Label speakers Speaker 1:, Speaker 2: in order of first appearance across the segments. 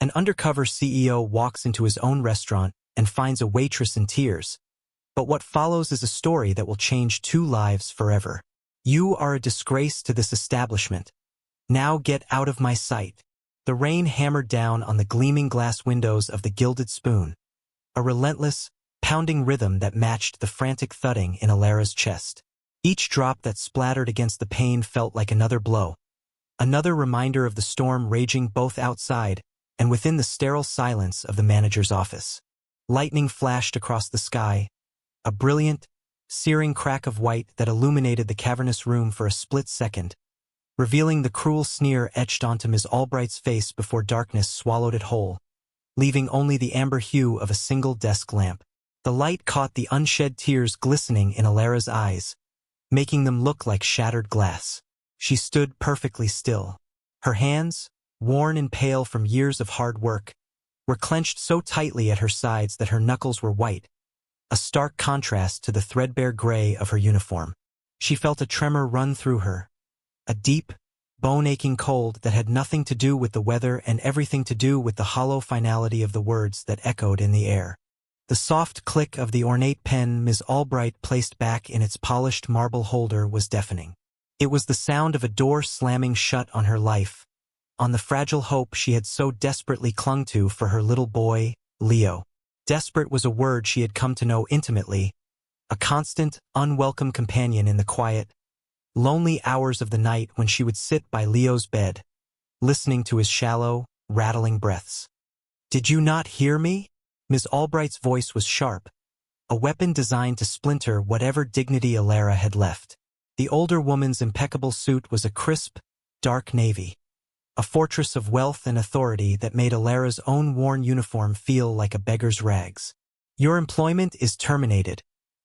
Speaker 1: An undercover CEO walks into his own restaurant and finds a waitress in tears. But what follows is a story that will change 2 lives forever. You are a disgrace to this establishment. Now get out of my sight. The rain hammered down on the gleaming glass windows of the Gilded Spoon, a relentless, pounding rhythm that matched the frantic thudding in Alara's chest. Each drop that splattered against the pane felt like another blow, another reminder of the storm raging both outside and within the sterile silence of the manager's office. Lightning flashed across the sky, a brilliant, searing crack of white that illuminated the cavernous room for a split second, revealing the cruel sneer etched onto Ms. Albright's face before darkness swallowed it whole, leaving only the amber hue of a single desk lamp. The light caught the unshed tears glistening in Alara's eyes, making them look like shattered glass. She stood perfectly still. Her hands, worn and pale from years of hard work, were clenched so tightly at her sides that her knuckles were white, a stark contrast to the threadbare gray of her uniform. She felt a tremor run through her, a deep, bone-aching cold that had nothing to do with the weather and everything to do with the hollow finality of the words that echoed in the air. The soft click of the ornate pen Ms. Albright placed back in its polished marble holder was deafening. It was the sound of a door slamming shut on her life, on the fragile hope she had so desperately clung to for her little boy, Leo. Desperate was a word she had come to know intimately, a constant, unwelcome companion in the quiet, lonely hours of the night when she would sit by Leo's bed, listening to his shallow, rattling breaths. "Did you not hear me?" Ms. Albright's voice was sharp, a weapon designed to splinter whatever dignity Alara had left. The older woman's impeccable suit was a crisp, dark navy, a fortress of wealth and authority that made Alara's own worn uniform feel like a beggar's rags. "Your employment is terminated,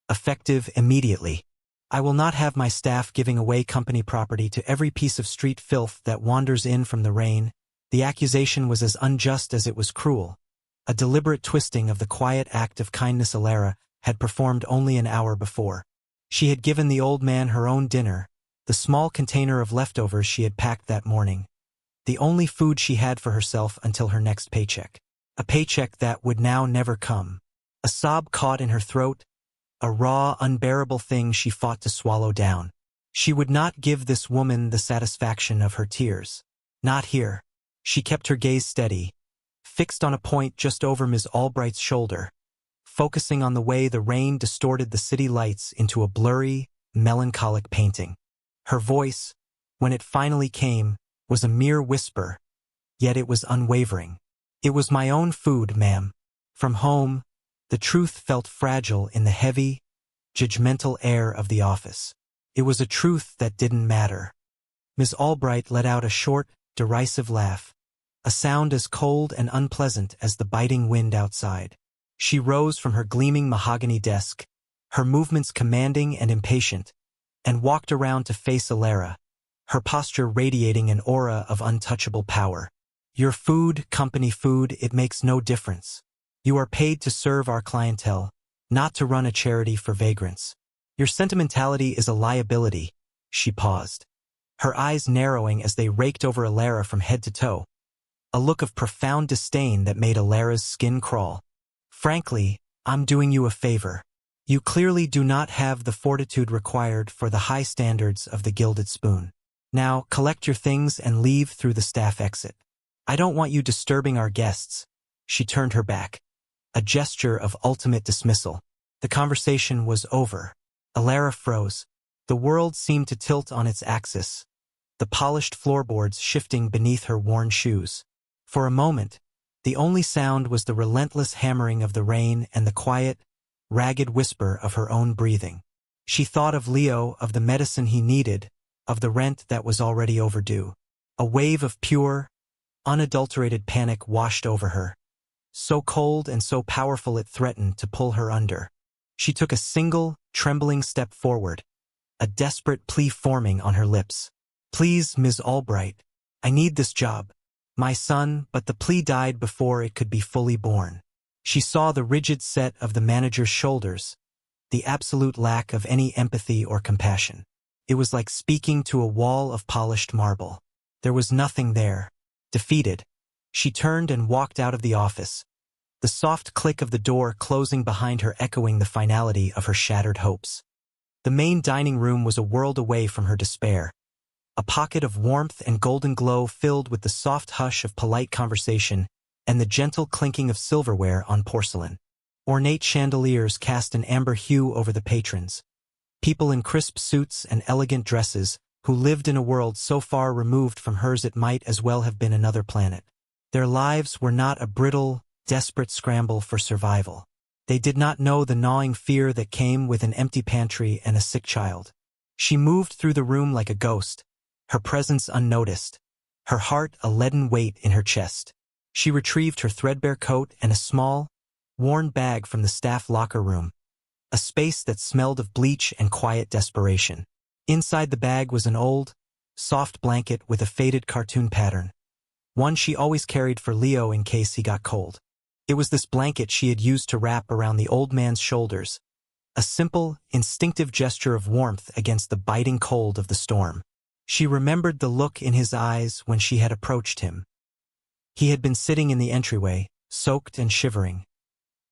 Speaker 1: effective immediately. I will not have my staff giving away company property to every piece of street filth that wanders in from the rain." The accusation was as unjust as it was cruel, a deliberate twisting of the quiet act of kindness Alara had performed only an hour before. She had given the old man her own dinner, the small container of leftovers she had packed that morning, the only food she had for herself until her next paycheck. A paycheck that would now never come. A sob caught in her throat, a raw, unbearable thing she fought to swallow down. She would not give this woman the satisfaction of her tears. Not here. She kept her gaze steady, fixed on a point just over Ms. Albright's shoulder, focusing on the way the rain distorted the city lights into a blurry, melancholic painting. Her voice, when it finally came, was a mere whisper, yet it was unwavering. "It was my own food, ma'am. From home." The truth felt fragile in the heavy, judgmental air of the office. It was a truth that didn't matter. Ms. Albright let out a short, derisive laugh, a sound as cold and unpleasant as the biting wind outside. She rose from her gleaming mahogany desk, her movements commanding and impatient, and walked around to face Alara, her posture radiating an aura of untouchable power. "Your food, company food, it makes no difference. You are paid to serve our clientele, not to run a charity for vagrants. Your sentimentality is a liability." She paused, her eyes narrowing as they raked over Alara from head to toe, a look of profound disdain that made Alara's skin crawl. "Frankly, I'm doing you a favor. You clearly do not have the fortitude required for the high standards of the Gilded Spoon. Now, collect your things and leave through the staff exit. I don't want you disturbing our guests." She turned her back, a gesture of ultimate dismissal. The conversation was over. Alara froze. The world seemed to tilt on its axis, the polished floorboards shifting beneath her worn shoes. For a moment, the only sound was the relentless hammering of the rain and the quiet, ragged whisper of her own breathing. She thought of Leo, of the medicine he needed, of the rent that was already overdue. A wave of pure, unadulterated panic washed over her, so cold and so powerful it threatened to pull her under. She took a single, trembling step forward, a desperate plea forming on her lips. "Please, Ms. Albright, I need this job. My son," but the plea died before it could be fully born. She saw the rigid set of the manager's shoulders, the absolute lack of any empathy or compassion. It was like speaking to a wall of polished marble. There was nothing there. Defeated, She turned and walked out of the office, the soft click of the door closing behind her echoing the finality of her shattered hopes. The main dining room was a world away from her despair, a pocket of warmth and golden glow filled with the soft hush of polite conversation and the gentle clinking of silverware on porcelain. Ornate chandeliers cast an amber hue over the patrons. People in crisp suits and elegant dresses, who lived in a world so far removed from hers it might as well have been another planet. Their lives were not a brittle, desperate scramble for survival. They did not know the gnawing fear that came with an empty pantry and a sick child. She moved through the room like a ghost, her presence unnoticed, her heart a leaden weight in her chest. She retrieved her threadbare coat and a small, worn bag from the staff locker room, a space that smelled of bleach and quiet desperation. Inside the bag was an old, soft blanket with a faded cartoon pattern, one she always carried for Leo in case he got cold. It was this blanket she had used to wrap around the old man's shoulders, a simple, instinctive gesture of warmth against the biting cold of the storm. She remembered the look in his eyes when she had approached him. He had been sitting in the entryway, soaked and shivering,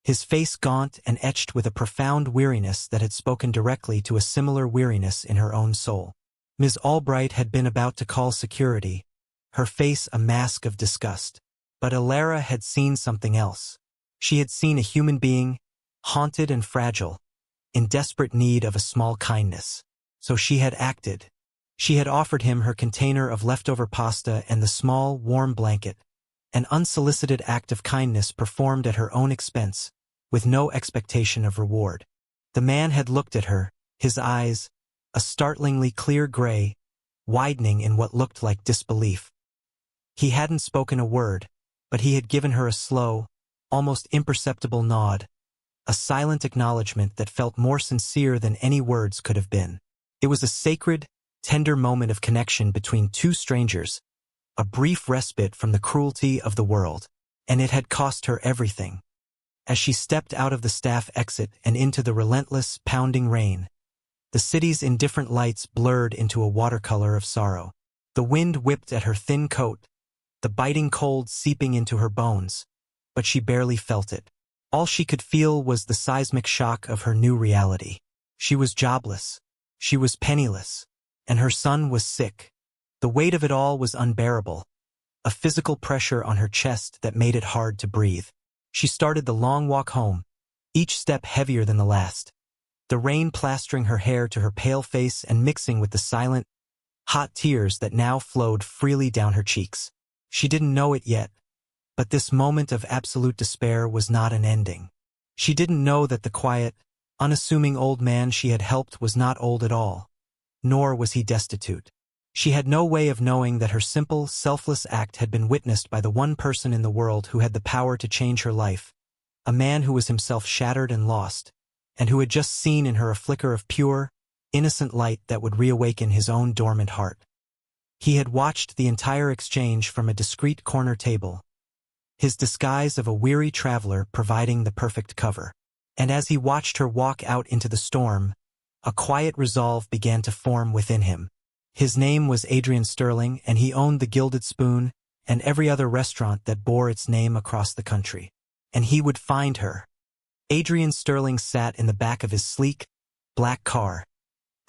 Speaker 1: his face gaunt and etched with a profound weariness that had spoken directly to a similar weariness in her own soul. Ms. Albright had been about to call security, her face a mask of disgust. But Alara had seen something else. She had seen a human being, haunted and fragile, in desperate need of a small kindness. So she had acted. She had offered him her container of leftover pasta and the small, warm blanket, an unsolicited act of kindness performed at her own expense, with no expectation of reward. The man had looked at her, his eyes, a startlingly clear gray, widening in what looked like disbelief. He hadn't spoken a word, but he had given her a slow, almost imperceptible nod, a silent acknowledgement that felt more sincere than any words could have been. It was a sacred, tender moment of connection between two strangers, a brief respite from the cruelty of the world, and it had cost her everything. As she stepped out of the staff exit and into the relentless, pounding rain, the city's indifferent lights blurred into a watercolor of sorrow. The wind whipped at her thin coat, the biting cold seeping into her bones, but she barely felt it. All she could feel was the seismic shock of her new reality. She was jobless, she was penniless, and her son was sick. The weight of it all was unbearable, a physical pressure on her chest that made it hard to breathe. She started the long walk home, each step heavier than the last, the rain plastering her hair to her pale face and mixing with the silent, hot tears that now flowed freely down her cheeks. She didn't know it yet, but this moment of absolute despair was not an ending. She didn't know that the quiet, unassuming old man she had helped was not old at all, nor was he destitute. She had no way of knowing that her simple, selfless act had been witnessed by the one person in the world who had the power to change her life, a man who was himself shattered and lost, and who had just seen in her a flicker of pure, innocent light that would reawaken his own dormant heart. He had watched the entire exchange from a discreet corner table, his disguise of a weary traveler providing the perfect cover. And as he watched her walk out into the storm, a quiet resolve began to form within him. His name was Adrian Sterling, and he owned the Gilded Spoon and every other restaurant that bore its name across the country. And he would find her. Adrian Sterling sat in the back of his sleek, black car,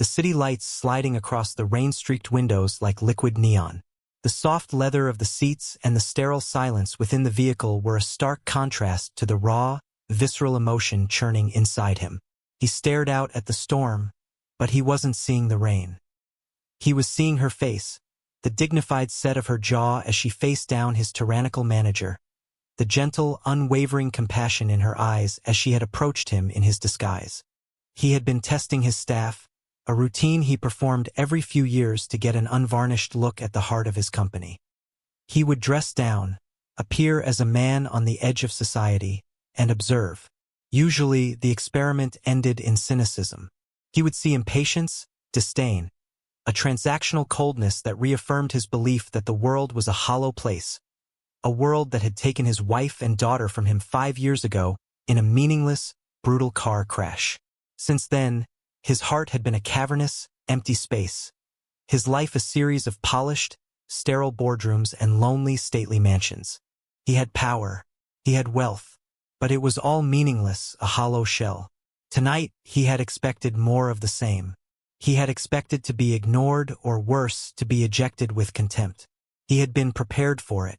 Speaker 1: the city lights sliding across the rain-streaked windows like liquid neon. The soft leather of the seats and the sterile silence within the vehicle were a stark contrast to the raw, visceral emotion churning inside him. He stared out at the storm, but he wasn't seeing the rain. He was seeing her face, the dignified set of her jaw as she faced down his tyrannical manager, the gentle, unwavering compassion in her eyes as she had approached him in his disguise. He had been testing his staff, a routine he performed every few years to get an unvarnished look at the heart of his company. He would dress down, appear as a man on the edge of society, and observe. Usually, the experiment ended in cynicism. He would see impatience, disdain, a transactional coldness that reaffirmed his belief that the world was a hollow place, a world that had taken his wife and daughter from him 5 years ago in a meaningless, brutal car crash. Since then, his heart had been a cavernous, empty space, his life a series of polished, sterile boardrooms and lonely, stately mansions. He had power. He had wealth. But it was all meaningless, a hollow shell. Tonight, he had expected more of the same. He had expected to be ignored or worse, to be ejected with contempt. He had been prepared for it.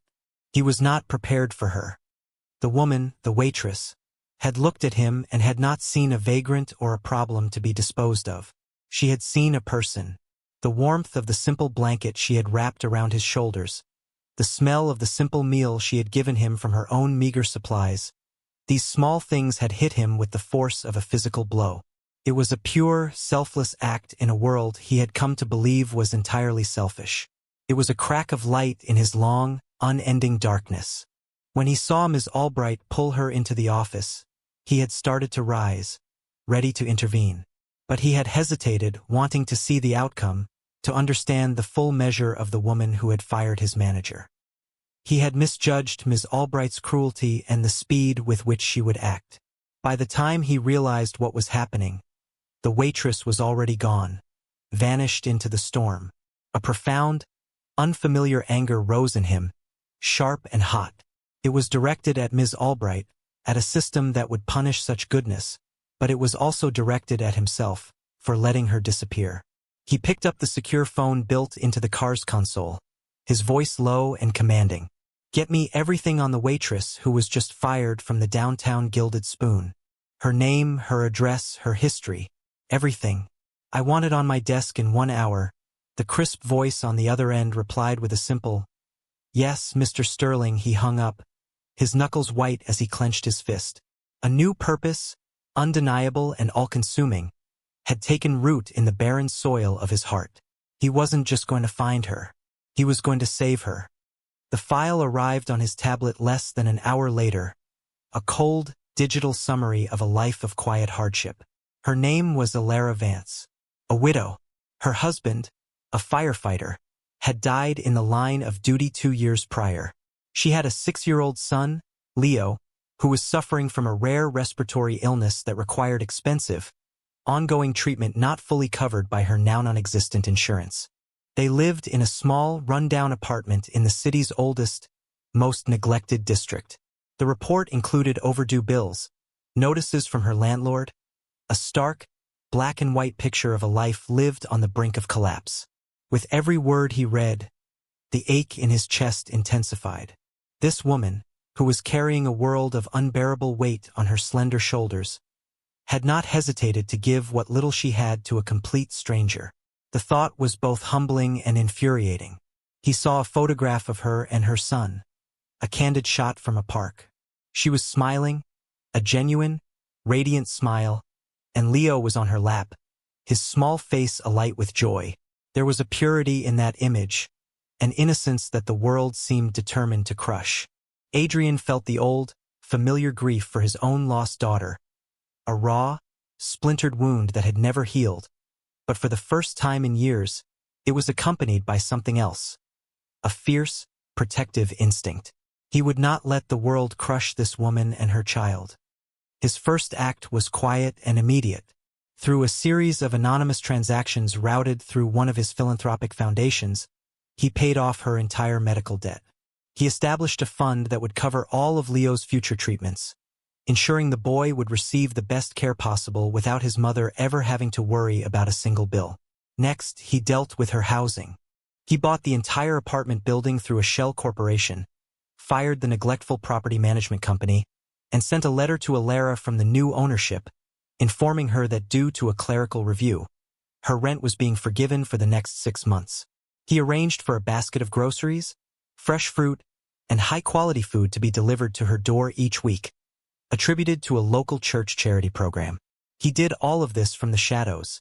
Speaker 1: He was not prepared for her. The woman, the waitress, had looked at him and had not seen a vagrant or a problem to be disposed of. She had seen a person. The warmth of the simple blanket she had wrapped around his shoulders. The smell of the simple meal she had given him from her own meager supplies. These small things had hit him with the force of a physical blow. It was a pure, selfless act in a world he had come to believe was entirely selfish. It was a crack of light in his long, unending darkness. When he saw Ms. Albright pull her into the office, he had started to rise, ready to intervene. But he had hesitated, wanting to see the outcome, to understand the full measure of the woman who had fired his manager. He had misjudged Ms. Albright's cruelty and the speed with which she would act. By the time he realized what was happening, the waitress was already gone, vanished into the storm. A profound, unfamiliar anger rose in him, sharp and hot. It was directed at Ms. Albright, at a system that would punish such goodness, but it was also directed at himself, for letting her disappear. He picked up the secure phone built into the car's console, his voice low and commanding. "Get me everything on the waitress who was just fired from the downtown Gilded Spoon. Her name, her address, her history. Everything. I want it on my desk in 1 hour." The crisp voice on the other end replied with a simple, "Yes, Mr. Sterling." He hung up, his knuckles white as he clenched his fist. A new purpose, undeniable and all-consuming, had taken root in the barren soil of his heart. He wasn't just going to find her. He was going to save her. The file arrived on his tablet less than an hour later, a cold, digital summary of a life of quiet hardship. Her name was Alara Vance, a widow. Her husband, a firefighter, had died in the line of duty 2 years prior. She had a 6-year-old son, Leo, who was suffering from a rare respiratory illness that required expensive, ongoing treatment not fully covered by her now non-existent insurance. They lived in a small, run-down apartment in the city's oldest, most neglected district. The report included overdue bills, notices from her landlord, a stark, black-and-white picture of a life lived on the brink of collapse. With every word he read, the ache in his chest intensified. This woman, who was carrying a world of unbearable weight on her slender shoulders, had not hesitated to give what little she had to a complete stranger. The thought was both humbling and infuriating. He saw a photograph of her and her son, a candid shot from a park. She was smiling, a genuine, radiant smile, and Leo was on her lap, his small face alight with joy. There was a purity in that image, an innocence that the world seemed determined to crush. Adrian felt the old, familiar grief for his own lost daughter, a raw, splintered wound that had never healed, but for the first time in years, it was accompanied by something else, a fierce, protective instinct. He would not let the world crush this woman and her child. His first act was quiet and immediate. Through a series of anonymous transactions routed through one of his philanthropic foundations, he paid off her entire medical debt. He established a fund that would cover all of Leo's future treatments, ensuring the boy would receive the best care possible without his mother ever having to worry about a single bill. Next, he dealt with her housing. He bought the entire apartment building through a shell corporation, fired the neglectful property management company, and sent a letter to Alara from the new ownership, informing her that due to a clerical review, her rent was being forgiven for the next 6 months. He arranged for a basket of groceries, fresh fruit, and high-quality food to be delivered to her door each week, attributed to a local church charity program. He did all of this from the shadows,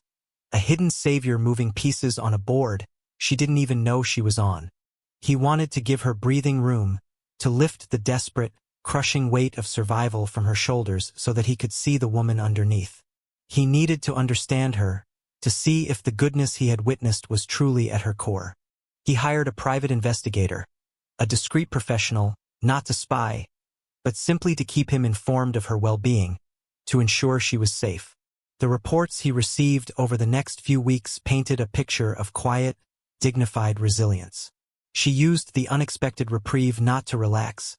Speaker 1: a hidden savior moving pieces on a board she didn't even know she was on. He wanted to give her breathing room, to lift the desperate, crushing weight of survival from her shoulders so that he could see the woman underneath. He needed to understand her, to see if the goodness he had witnessed was truly at her core. He hired a private investigator, a discreet professional, not to spy, but simply to keep him informed of her well-being, to ensure she was safe. The reports he received over the next few weeks painted a picture of quiet, dignified resilience. She used the unexpected reprieve not to relax,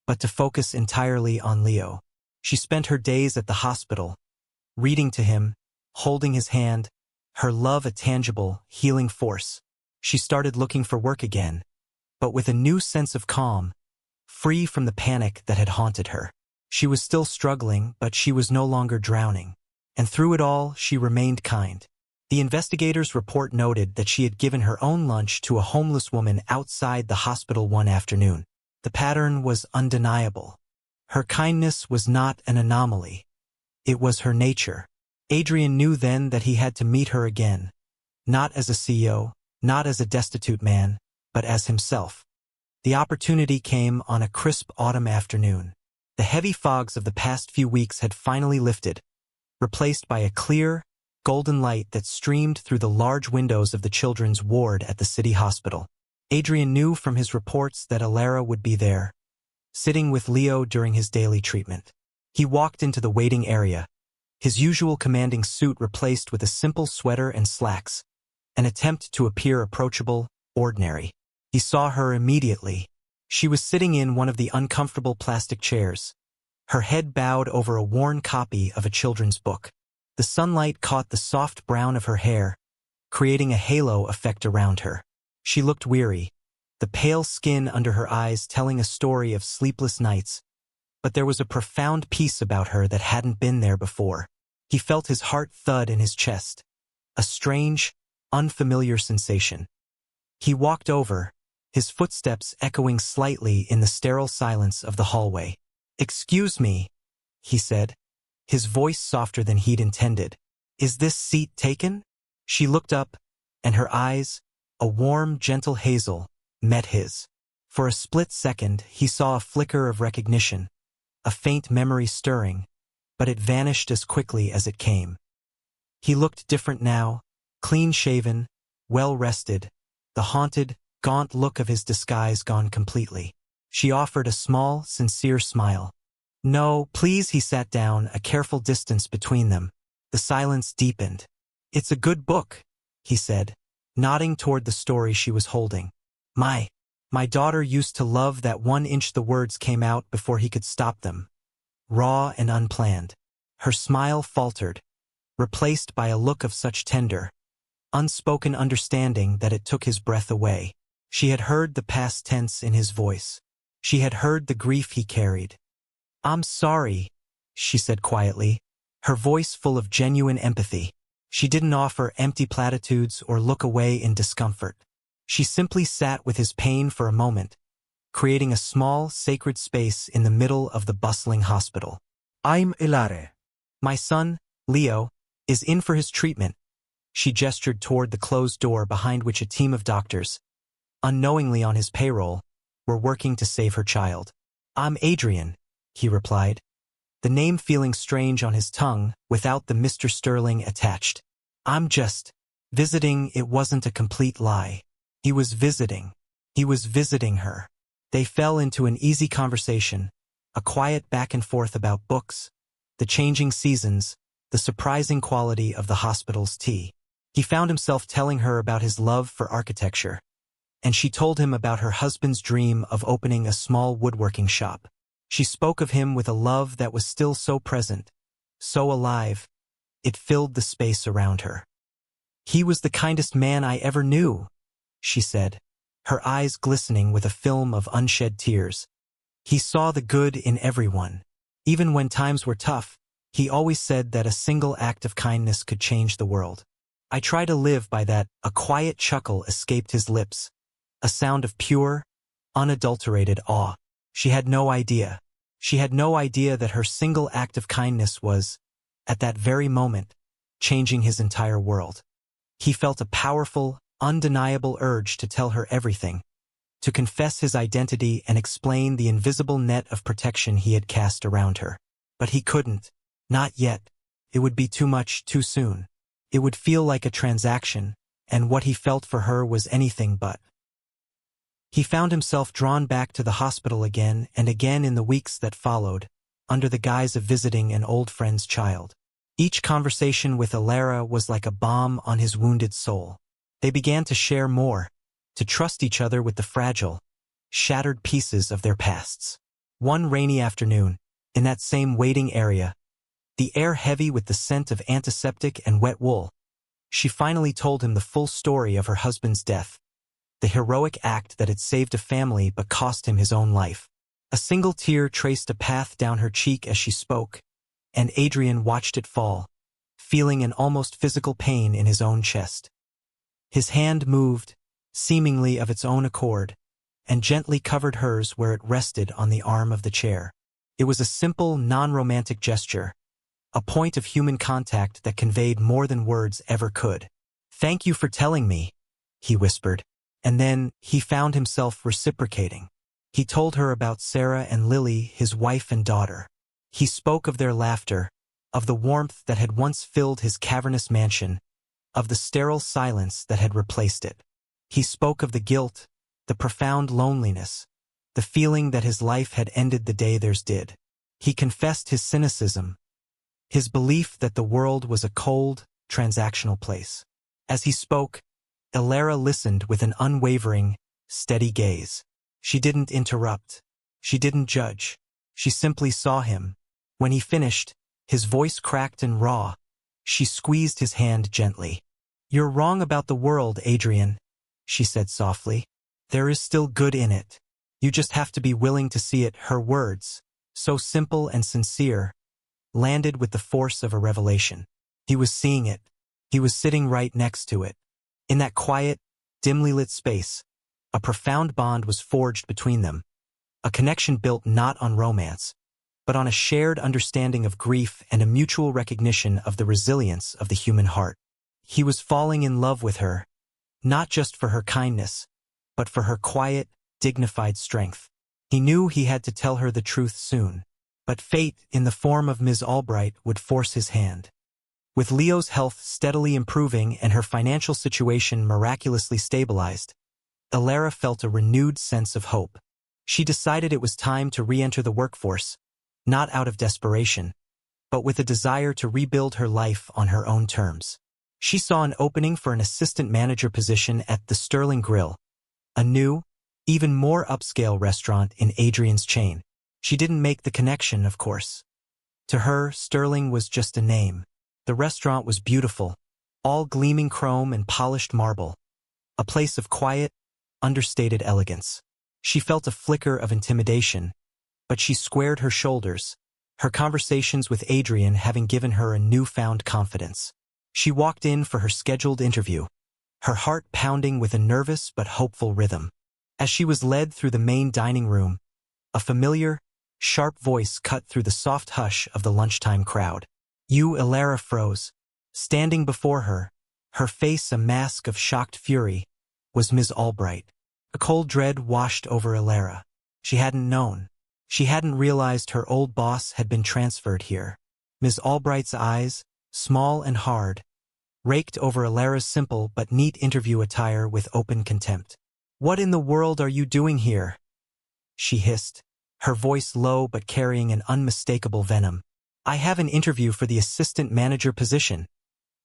Speaker 1: but to focus entirely on Leo. She spent her days at the hospital, reading to him, holding his hand, her love a tangible, healing force. She started looking for work again, but with a new sense of calm, free from the panic that had haunted her. She was still struggling, but she was no longer drowning. And through it all, she remained kind. The investigators' report noted that she had given her own lunch to a homeless woman outside the hospital one afternoon. The pattern was undeniable. Her kindness was not an anomaly. It was her nature. Adrian knew then that he had to meet her again, not as a CEO, not as a destitute man, but as himself. The opportunity came on a crisp autumn afternoon. The heavy fogs of the past few weeks had finally lifted, replaced by a clear, golden light that streamed through the large windows of the children's ward at the city hospital. Adrian knew from his reports that Alara would be there, sitting with Leo during his daily treatment. He walked into the waiting area, his usual commanding suit replaced with a simple sweater and slacks, an attempt to appear approachable, ordinary. He saw her immediately. She was sitting in one of the uncomfortable plastic chairs, her head bowed over a worn copy of a children's book. The sunlight caught the soft brown of her hair, creating a halo effect around her. She looked weary, the pale skin under her eyes telling a story of sleepless nights, but there was a profound peace about her that hadn't been there before. He felt his heart thud in his chest, a strange, unfamiliar sensation. He walked over, his footsteps echoing slightly in the sterile silence of the hallway. "Excuse me," he said, his voice softer than he'd intended. "Is this seat taken?" She looked up, and her eyes, a warm, gentle hazel, met his. For a split second, he saw a flicker of recognition, a faint memory stirring, but it vanished as quickly as it came. He looked different now, clean-shaven, well-rested, the haunted, gaunt look of his disguise gone completely. She offered a small, sincere smile. "No, please," he sat down, a careful distance between them. The silence deepened. "It's a good book," he said, nodding toward the story she was holding. My daughter used to love that 1 inch the words came out before he could stop them. Raw and unplanned. Her smile faltered, replaced by a look of such tender, unspoken understanding that it took his breath away. She had heard the past tense in his voice. She had heard the grief he carried. "I'm sorry," she said quietly, her voice full of genuine empathy. She didn't offer empty platitudes or look away in discomfort. She simply sat with his pain for a moment, creating a small, sacred space in the middle of the bustling hospital.
Speaker 2: "I'm Ilare."
Speaker 1: "My son, Leo, is in for his treatment." She gestured toward the closed door behind which a team of doctors, unknowingly on his payroll, were working to save her child. "I'm Adrian," he replied, the name feeling strange on his tongue without the Mr. Sterling attached. "I'm just visiting." It wasn't a complete lie. He was visiting. He was visiting her. They fell into an easy conversation, a quiet back and forth about books, the changing seasons, the surprising quality of the hospital's tea. He found himself telling her about his love for architecture, and she told him about her husband's dream of opening a small woodworking shop. She spoke of him with a love that was still so present, so alive, it filled the space around her. "He was the kindest man I ever knew," she said, her eyes glistening with a film of unshed tears. "He saw the good in everyone. Even when times were tough, he always said that a single act of kindness could change the world. I try to live by that." A quiet chuckle escaped his lips, a sound of pure, unadulterated awe. She had no idea. She had no idea that her single act of kindness was, at that very moment, changing his entire world. He felt a powerful, undeniable urge to tell her everything, to confess his identity and explain the invisible net of protection he had cast around her. But he couldn't. Not yet. It would be too much, too soon. It would feel like a transaction, and what he felt for her was anything but. He found himself drawn back to the hospital again and again in the weeks that followed, under the guise of visiting an old friend's child. Each conversation with Alara was like a balm on his wounded soul. They began to share more, to trust each other with the fragile, shattered pieces of their pasts. One rainy afternoon, in that same waiting area, the air heavy with the scent of antiseptic and wet wool, she finally told him the full story of her husband's death, the heroic act that had saved a family but cost him his own life. A single tear traced a path down her cheek as she spoke, and Adrian watched it fall, feeling an almost physical pain in his own chest. His hand moved, seemingly of its own accord, and gently covered hers where it rested on the arm of the chair. It was a simple, non-romantic gesture, a point of human contact that conveyed more than words ever could. "Thank you for telling me," he whispered, and then he found himself reciprocating. He told her about Sarah and Lily, his wife and daughter. He spoke of their laughter, of the warmth that had once filled his cavernous mansion, of the sterile silence that had replaced it. He spoke of the guilt, the profound loneliness, the feeling that his life had ended the day theirs did. He confessed his cynicism, his belief that the world was a cold, transactional place. As he spoke, Elara listened with an unwavering, steady gaze. She didn't interrupt. She didn't judge. She simply saw him. When he finished, his voice cracked and raw. She squeezed his hand gently. "You're wrong about the world, Adrian," she said softly. "There is still good in it. You just have to be willing to see it." Her words, so simple and sincere, landed with the force of a revelation. He was seeing it. He was sitting right next to it. In that quiet, dimly lit space, a profound bond was forged between them, a connection built not on romance, but on a shared understanding of grief and a mutual recognition of the resilience of the human heart. He was falling in love with her, not just for her kindness, but for her quiet, dignified strength. He knew he had to tell her the truth soon, but fate, in the form of Ms. Albright, would force his hand. With Leo's health steadily improving and her financial situation miraculously stabilized, Elara felt a renewed sense of hope. She decided it was time to re-enter the workforce, not out of desperation, but with a desire to rebuild her life on her own terms. She saw an opening for an assistant manager position at the Sterling Grill, a new, even more upscale restaurant in Adrian's chain. She didn't make the connection, of course. To her, Sterling was just a name. The restaurant was beautiful, all gleaming chrome and polished marble, a place of quiet, understated elegance. She felt a flicker of intimidation, but she squared her shoulders, her conversations with Adrian having given her a newfound confidence. She walked in for her scheduled interview, her heart pounding with a nervous but hopeful rhythm. As she was led through the main dining room, a familiar, sharp voice cut through the soft hush of the lunchtime crowd. Elara froze. Standing before her, her face a mask of shocked fury, was Ms. Albright. A cold dread washed over Elara. She hadn't known. She hadn't realized her old boss had been transferred here. Ms. Albright's eyes, small and hard, raked over Elara's simple but neat interview attire with open contempt. "What in the world are you doing here?" she hissed, her voice low but carrying an unmistakable venom. "I have an interview for the assistant manager position,"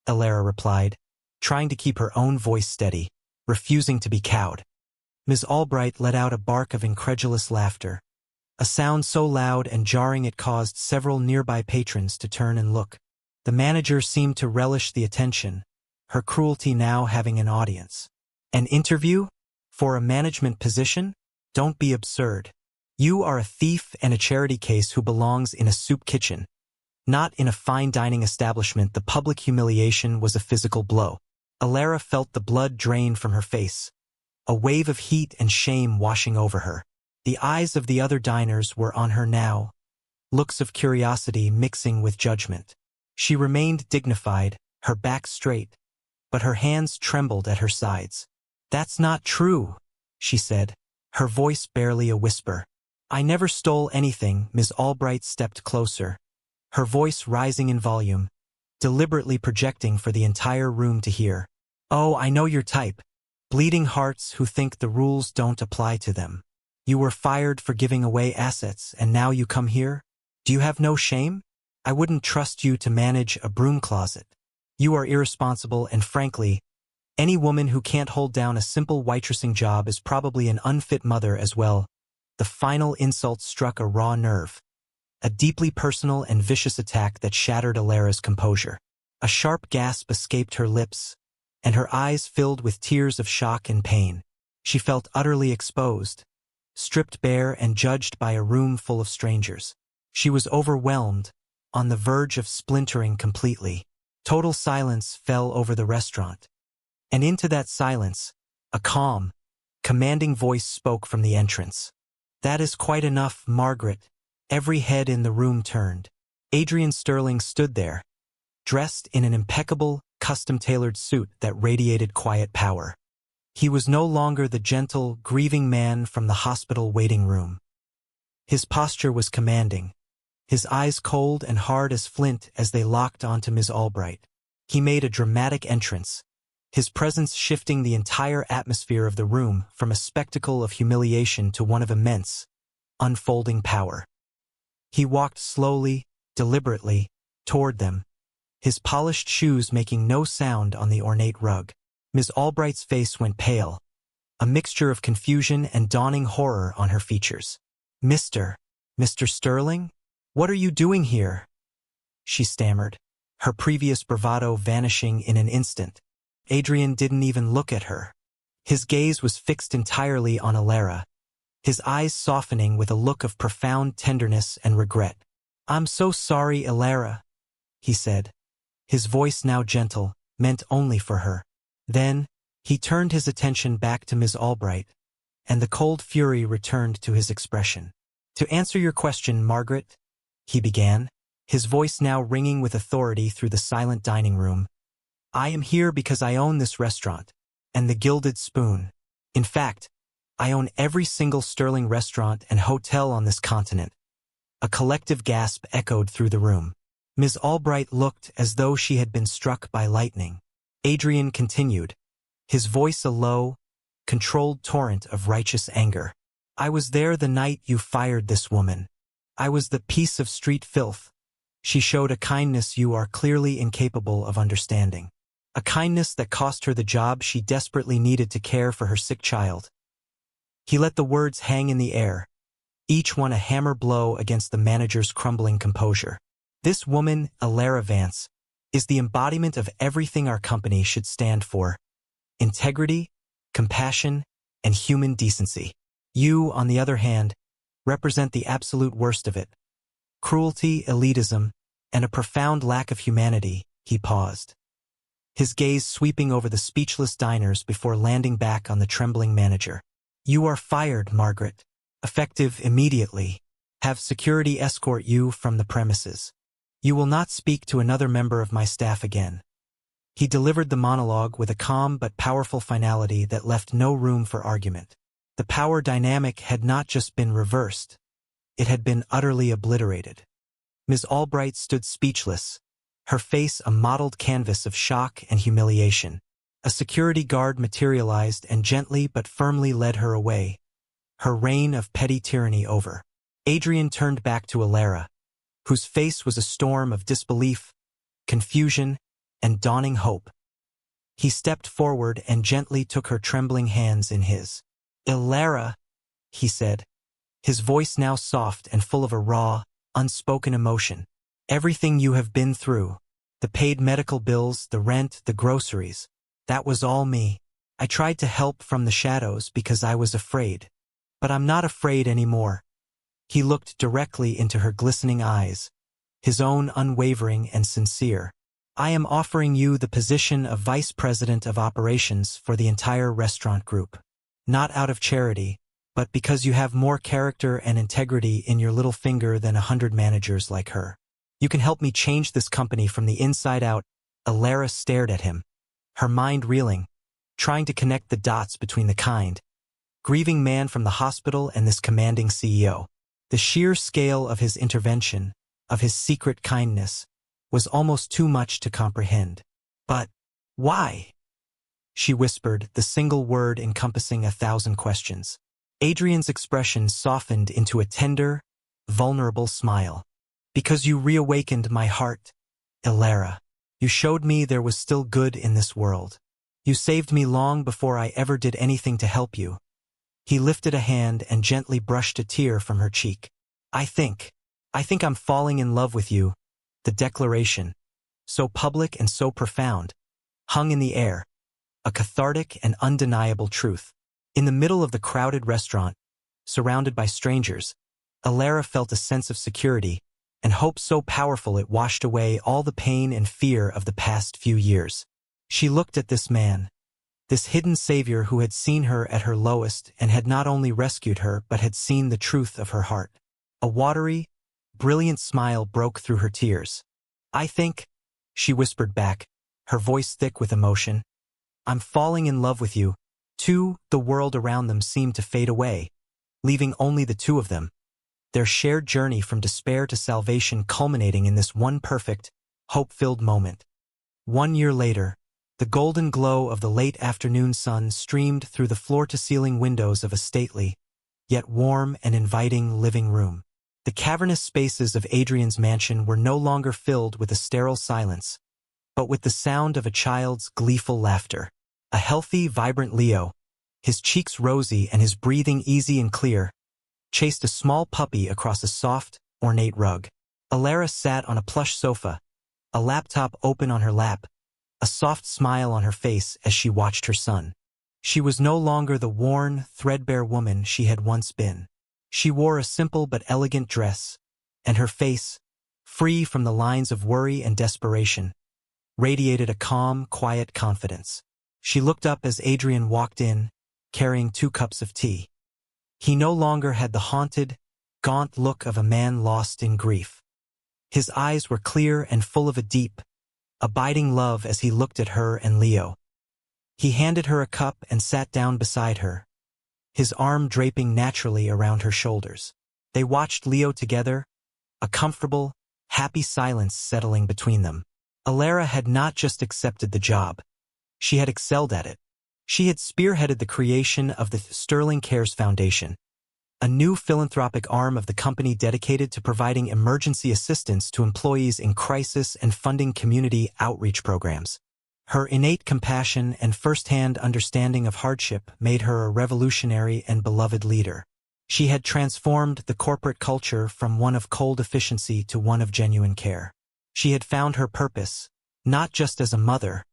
Speaker 1: Elara replied, trying to keep her own voice steady, refusing to be cowed. Ms. Albright let out a bark of incredulous laughter, a sound so loud and jarring it caused several nearby patrons to turn and look. The manager seemed to relish the attention, her cruelty now having an audience. "An interview? For a management position? Don't be absurd. You are a thief and a charity case who belongs in a soup kitchen, not in a fine dining establishment." The public humiliation was a physical blow. Elara felt the blood drain from her face, a wave of heat and shame washing over her. The eyes of the other diners were on her now, looks of curiosity mixing with judgment. She remained dignified, her back straight, but her hands trembled at her sides. "That's not true," she said, her voice barely a whisper. "I never stole anything." Ms. Albright stepped closer, her voice rising in volume, deliberately projecting for the entire room to hear. "Oh, I know your type. Bleeding hearts who think the rules don't apply to them. You were fired for giving away assets, and now you come here? Do you have no shame? I wouldn't trust you to manage a broom closet. You are irresponsible, and frankly, any woman who can't hold down a simple waitressing job is probably an unfit mother as well." The final insult struck a raw nerve, a deeply personal and vicious attack that shattered Alara's composure. A sharp gasp escaped her lips, and her eyes filled with tears of shock and pain. She felt utterly exposed, stripped bare and judged by a room full of strangers. She was overwhelmed, on the verge of splintering completely. Total silence fell over the restaurant. And into that silence, a calm, commanding voice spoke from the entrance. "That is quite enough, Margaret." Every head in the room turned. Adrian Sterling stood there, dressed in an impeccable, custom-tailored suit that radiated quiet power. He was no longer the gentle, grieving man from the hospital waiting room. His posture was commanding, his eyes cold and hard as flint as they locked onto Ms. Albright. He made a dramatic entrance, his presence shifting the entire atmosphere of the room from a spectacle of humiliation to one of immense, unfolding power. He walked slowly, deliberately, toward them, his polished shoes making no sound on the ornate rug. Ms. Albright's face went pale, a mixture of confusion and dawning horror on her features. Mr. Sterling? What are you doing here?" she stammered, her previous bravado vanishing in an instant. Adrian didn't even look at her. His gaze was fixed entirely on Alara, his eyes softening with a look of profound tenderness and regret. "I'm so sorry, Alara," he said, his voice now gentle, meant only for her. Then, he turned his attention back to Ms. Albright, and the cold fury returned to his expression. "To answer your question, Margaret," he began, his voice now ringing with authority through the silent dining room, "I am here because I own this restaurant, and the Gilded Spoon. In fact, I own every single Sterling restaurant and hotel on this continent." A collective gasp echoed through the room. Ms. Albright looked as though she had been struck by lightning. Adrian continued, his voice a low, controlled torrent of righteous anger. "I was there the night you fired this woman. I was the piece of street filth. She showed a kindness you are clearly incapable of understanding. A kindness that cost her the job she desperately needed to care for her sick child." He let the words hang in the air, each one a hammer blow against the manager's crumbling composure. "This woman, Alara Vance, is the embodiment of everything our company should stand for: integrity, compassion, and human decency. You, on the other hand, represent the absolute worst of it: cruelty, elitism, and a profound lack of humanity." He paused, his gaze sweeping over the speechless diners before landing back on the trembling manager. "You are fired, Margaret. Effective immediately. Have security escort you from the premises. You will not speak to another member of my staff again." He delivered the monologue with a calm but powerful finality that left no room for argument. The power dynamic had not just been reversed, it had been utterly obliterated. Ms. Albright stood speechless, her face a mottled canvas of shock and humiliation. A security guard materialized and gently but firmly led her away, her reign of petty tyranny over. Adrian turned back to Alara, whose face was a storm of disbelief, confusion, and dawning hope. He stepped forward and gently took her trembling hands in his. "Alara," he said, his voice now soft and full of a raw, unspoken emotion. "Everything you have been through, the paid medical bills, the rent, the groceries, that was all me. I tried to help from the shadows because I was afraid. But I'm not afraid anymore." He looked directly into her glistening eyes, his own unwavering and sincere. "I am offering you the position of Vice President of Operations for the entire restaurant group. Not out of charity, but because you have more character and integrity in your little finger than 100 managers like her. You can help me change this company from the inside out." Alara stared at him, her mind reeling, trying to connect the dots between the kind, grieving man from the hospital and this commanding CEO. The sheer scale of his intervention, of his secret kindness, was almost too much to comprehend. "But why?" she whispered, the single word encompassing 1,000 questions. Adrian's expression softened into a tender, vulnerable smile. "Because you reawakened my heart, Alara. You showed me there was still good in this world. You saved me long before I ever did anything to help you. He lifted a hand and gently brushed a tear from her cheek. I think I'm falling in love with you. The declaration, so public and so profound, hung in the air, a cathartic and undeniable truth. In the middle of the crowded restaurant, surrounded by strangers, Alara felt a sense of security and hope so powerful it washed away all the pain and fear of the past few years. She looked at this man, this hidden savior who had seen her at her lowest and had not only rescued her but had seen the truth of her heart. A watery, brilliant smile broke through her tears. I think, she whispered back, her voice thick with emotion, I'm falling in love with you. Too, the world around them seemed to fade away, leaving only the two of them, their shared journey from despair to salvation culminating in this one perfect, hope-filled moment. 1 year later, the golden glow of the late afternoon sun streamed through the floor-to-ceiling windows of a stately, yet warm and inviting living room. The cavernous spaces of Adrian's mansion were no longer filled with a sterile silence, but with the sound of a child's gleeful laughter. A healthy, vibrant Leo, his cheeks rosy and his breathing easy and clear, chased a small puppy across a soft, ornate rug. Alara sat on a plush sofa, a laptop open on her lap, a soft smile on her face as she watched her son. She was no longer the worn, threadbare woman she had once been. She wore a simple but elegant dress, and her face, free from the lines of worry and desperation, radiated a calm, quiet confidence. She looked up as Adrian walked in, carrying 2 cups of tea. He no longer had the haunted, gaunt look of a man lost in grief. His eyes were clear and full of a deep, abiding love as he looked at her and Leo. He handed her a cup and sat down beside her, his arm draping naturally around her shoulders. They watched Leo together, a comfortable, happy silence settling between them. Alara had not just accepted the job. She had excelled at it. She had spearheaded the creation of the Sterling Cares Foundation, a new philanthropic arm of the company dedicated to providing emergency assistance to employees in crisis and funding community outreach programs. Her innate compassion and first-hand understanding of hardship made her a revolutionary and beloved leader. She had transformed the corporate culture from one of cold efficiency to one of genuine care. She had found her purpose, not just as a mother,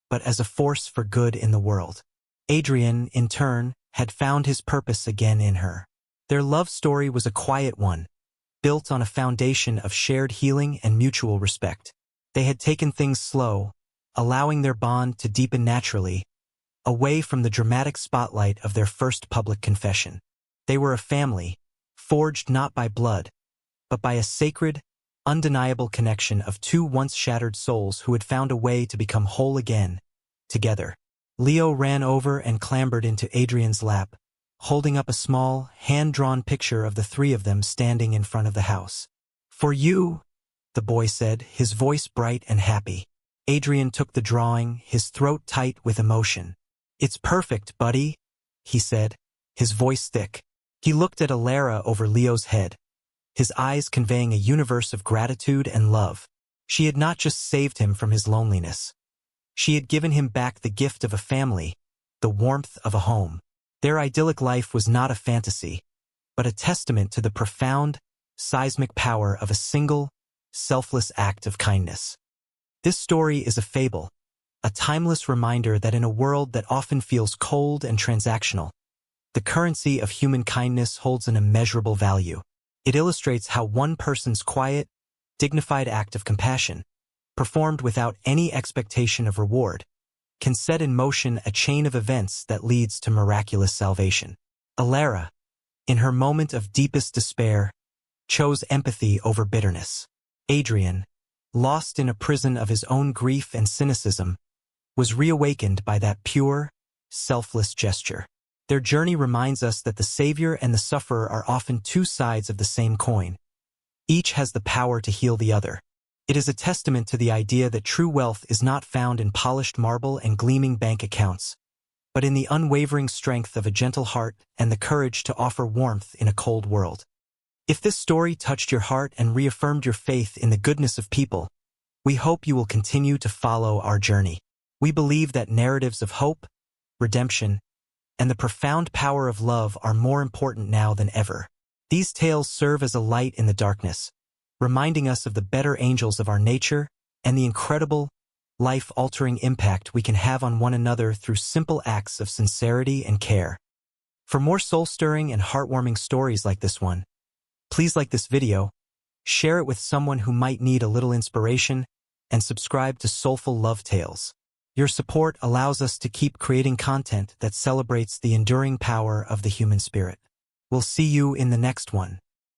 Speaker 1: but as a force for good in the world. Adrian, in turn, had found his purpose again in her. Their love story was a quiet one, built on a foundation of shared healing and mutual respect. They had taken things slow, allowing their bond to deepen naturally, away from the dramatic spotlight of their first public confession. They were a family, forged not by blood, but by a sacred, undeniable connection of 2 once-shattered souls who had found a way to become whole again, together. Leo ran over and clambered into Adrian's lap, holding up a small, hand-drawn picture of the 3 of them standing in front of the house. For you, the boy said, his voice bright and happy. Adrian took the drawing, his throat tight with emotion. It's perfect, buddy, he said, his voice thick. He looked at Alara over Leo's head, his eyes conveying a universe of gratitude and love. She had not just saved him from his loneliness. She had given him back the gift of a family, the warmth of a home. Their idyllic life was not a fantasy, but a testament to the profound, seismic power of a single, selfless act of kindness. This story is a fable, a timeless reminder that in a world that often feels cold and transactional, the currency of human kindness holds an immeasurable value. It illustrates how one person's quiet, dignified act of compassion, performed without any expectation of reward, can set in motion a chain of events that leads to miraculous salvation. Alara, in her moment of deepest despair, chose empathy over bitterness. Adrian, lost in a prison of his own grief and cynicism, was reawakened by that pure, selfless gesture. Their journey reminds us that the savior and the sufferer are often 2 sides of the same coin. Each has the power to heal the other. It is a testament to the idea that true wealth is not found in polished marble and gleaming bank accounts, but in the unwavering strength of a gentle heart and the courage to offer warmth in a cold world. If this story touched your heart and reaffirmed your faith in the goodness of people, we hope you will continue to follow our journey. We believe that narratives of hope, redemption, and the profound power of love are more important now than ever. These tales serve as a light in the darkness, reminding us of the better angels of our nature and the incredible, life-altering impact we can have on one another through simple acts of sincerity and care. For more soul-stirring and heartwarming stories like this one, please like this video, share it with someone who might need a little inspiration, and subscribe to Soulful Love Tales. Your support allows us to keep creating content that celebrates the enduring power of the human spirit. We'll see you in the next one.